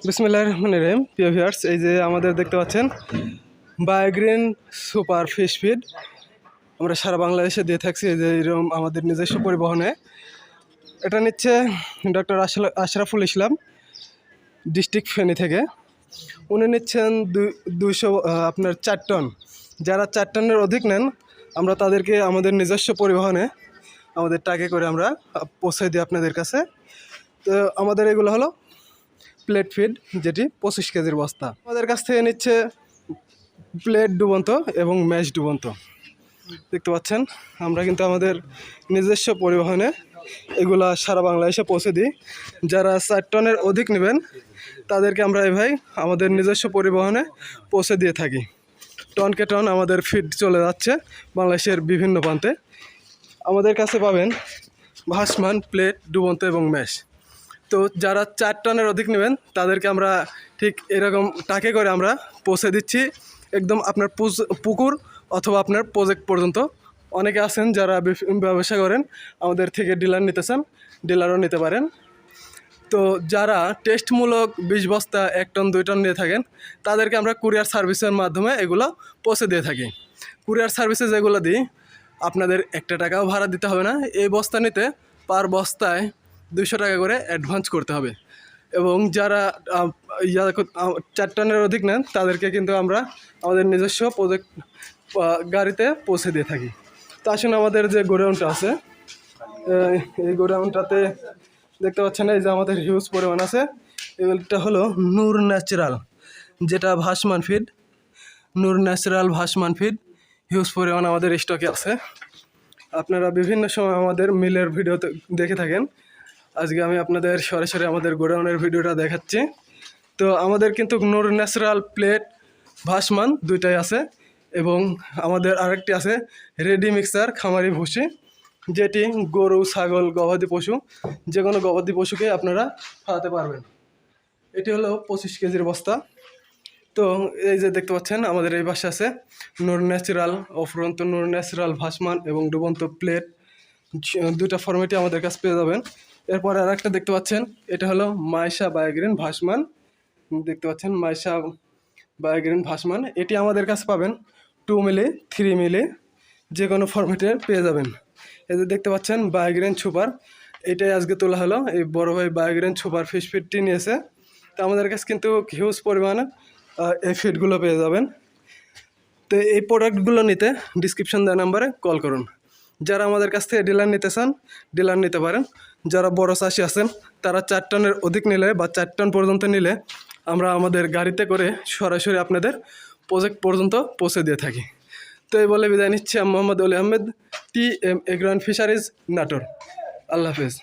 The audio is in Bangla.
বিসমিল্লাহির রহমানির রহিম। প্রিয় ভিউয়ার্স, এই যে আমাদের দেখতে পাচ্ছেন বায়োগ্রিন সুপার ফিশ ফিড আমরা সারা বাংলাদেশে দিয়ে থাকছি। এই যে এরকম আমাদের নিজস্ব পরিবহনে এটা নিচ্ছে ডক্টর আশরাফুল ইসলাম, ডিস্ট্রিক্ট ফেনী থেকে। উনি নিচ্ছেন 200 আপনার 4 টন। যারা 4 টনের অধিক নেন আমরা তাদেরকে আমাদের নিজস্ব পরিবহনে আমাদের ট্রাকে করে আমরা পৌঁছে দিই আপনাদের কাছে। তো আমাদের এগুলো হলো প্লেট ফিড, যেটি 25 কেজির বস্তা। আমাদের কাছ থেকে নিচ্ছে প্লেট ডুবন্ত এবং ম্যাশ ডুবন্ত। দেখতে পাচ্ছেন আমরা কিন্তু আমাদের নিজস্ব পরিবহনে এগুলা সারা বাংলাদেশে পৌঁছে দিই। যারা 4 টনের অধিক নেবেন তাদেরকে আমরা এভাবে আমাদের নিজস্ব পরিবহনে পৌঁছে দিয়ে থাকি। টনকে টন আমাদের ফিড চলে যাচ্ছে বাংলাদেশের বিভিন্ন প্রান্তে। আমাদের কাছে পাবেন ভাসমান, প্লেট, ডুবন্ত এবং ম্যাশ। তো যারা 4 টনের অধিক নেবেন তাদেরকে আমরা ঠিক এরকম টাকে করে আমরা পৌঁছে দিচ্ছি একদম আপনার পুকুর অথবা আপনার প্রজেক্ট পর্যন্ত। অনেকে আছেন যারা ব্যবসা করেন, আমাদের থেকে ডিলার নিতে চান, ডিলারও নিতে পারেন। তো যারা টেস্টমূলক 20 বস্তা 1 টন 2 টন নিয়ে থাকেন তাদেরকে আমরা কুরিয়ার সার্ভিসের মাধ্যমে এগুলো পৌঁছে দিয়ে থাকি। কুরিয়ার সার্ভিসে যেগুলো দিই আপনাদের 1 টাকাও ভাড়া দিতে হবে না। এই বস্তা নিতে পার বস্তায় 200 টাকা করে অ্যাডভান্স করতে হবে। এবং যারা 4 টনের অধিক নেন তাদেরকে কিন্তু আমরা আমাদের নিজস্ব প্রজেক্ট গাড়িতে পৌঁছে দিয়ে থাকি। তো আসুন, আমাদের যে গোডাউনটা আছে এই গোডাউনটাতে দেখতে পাচ্ছেন এই যে আমাদের হিউজ পরিমাণ আছে। এগুলোটা হলো নূর ন্যাচারাল, যেটা ভাসমান ফিড। নূর ন্যাচারাল ভাসমান ফিড হিউজ পরিমাণ আমাদের স্টকে আছে। আপনারা বিভিন্ন সময় আমাদের মিলের ভিডিওতে দেখে থাকেন। আজকে আমি আপনাদের সরাসরি আমাদের গোডাউনের ভিডিওটা দেখাচ্ছি। তো আমাদের কিন্তু নূর ন্যাচারাল প্লেট ভাসমান দুইটাই আছে, এবং আমাদের আরেকটি আছে রেডি মিক্সার খামারি ভুসি, যেটি গরু, ছাগল, গবাদি পশু, যে কোনো গবাদি পশুকে আপনারা খাওয়াতে পারবেন। এটি হলো 25 কেজির বস্তা। তো এই যে দেখতে পাচ্ছেন আমাদের এই পাশে আছে নূর ন্যাচারাল, অফুরন্ত নূর ন্যাচারাল ভাসমান এবং ডুবন্ত প্লেট, দুইটা ফরম্যাটে আমাদের কাছে পেয়ে যাবেন। এরপরে আর একটা দেখতে পাচ্ছেন, এটা হলো মাইশা বায়োগ্রিন ভাসমান। দেখতে পাচ্ছেন মাইশা বায়োগ্রিন ভাসমান, এটি আমাদের কাছে পাবেন 2 মিলি 3 মিলি যে কোনো ফরম্যাটে পেয়ে যাবেন। এই যে দেখতে পাচ্ছেন বায়োগ্রিন সুপার, এটাই আজকে তোলা হলো। এই বড় ভাই বায়োগ্রিন সুপার ফিশ ফিডটি নিয়েছে। তো আমাদের কাছে কিন্তু হিউজ পরিমাণে এই ফিডগুলো পেয়ে যাবেন। তো এই প্রোডাক্টগুলো নিতে ডিসক্রিপশন দেওয়া নাম্বারে কল করুন। যারা আমাদের কাছ থেকে ডিলার নিতে চান ডিলার নিতে পারেন। যারা বড় চাষি আছেন তারা 4 টনের অধিক নিলে বা 4 টন পর্যন্ত নিলে আমরা আমাদের গাড়িতে করে সরাসরি আপনাদের প্রজেক্ট পর্যন্ত পৌঁছে দিয়ে থাকি। তো এই বলে বিদায় নিচ্ছি। আমি Mohammad Ali Ahmed, TM agro and fisheries, Natore. আল্লাহ হাফেজ।